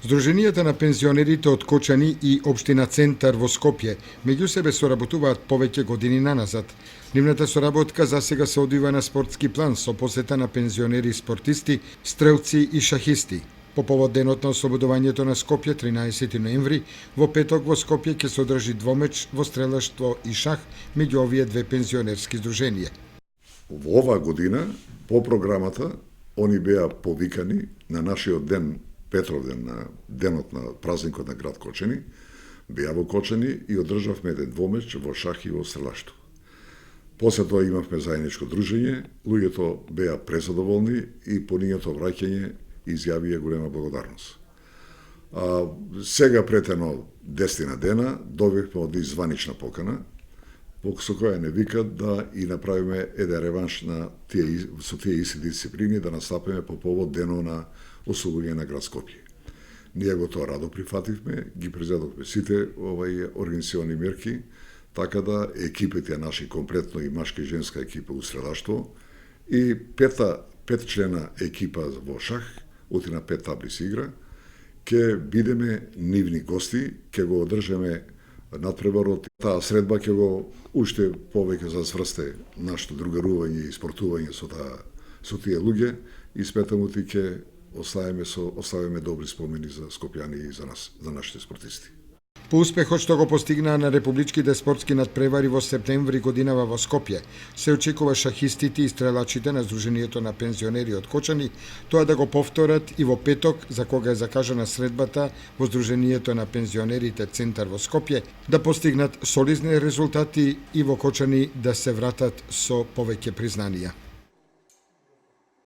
Здруженијата на пензионерите од Кочани и Општина Центар во Скопје меѓу себе соработуваат повеќе години наназад. Нивната соработка засега се одвива на спортски план со посета на пензионери спортисти, стрелци и шахисти. По повод денот на ослободувањето на Скопје 13 ноември, во петок во Скопје ќе се одржи двомеч во стрелаштво и шах меѓу овие две пензионерски здруженија. Во оваа година, по програмата, они беа повикани на нашиот ден, Петровден, на денот на празникот на град Кочани, беа во Кочани и одржавме еден двомеч во шах и во стрелаштво. После тоа имавме заедничко дружење, луѓето беа презадоволни и по нивното враќање изјавија голема благодарност. Сега претено 10 дена добивме од званична покана, со која не викат да и направиме еден реванш на со тие исти дисциплини да настапиме по повод денот на ослободување на град Скопје. Ние го тоа радо прифативме, ги презедовме сите организациони мерки, така да екипите наши комплетно и машка и женска екипа у стрелаштво и пет члена екипа во шах, оти на 5 таблици игра, ќе бидеме нивни гости, ќе го одржаме надпреварот. Таа средба ќе го уште повеќе зазврсте нашето другарување и спортување со тие луѓе и сметам оти ќе оставиме добри спомени за скопјани и за нас, за нашите спортисти. По успехот што го постигнаа на републичките спортски надпревари во септември годинава во Скопје, се очекува шахистите и стрелачите на Сдруженијето на пензионери од Кочани тоа да го повторат и во петок, за кога е закажана средбата во Сдруженијето на пензионерите Центар во Скопје, да постигнат солидни резултати и во Кочани да се вратат со повеќе признанија.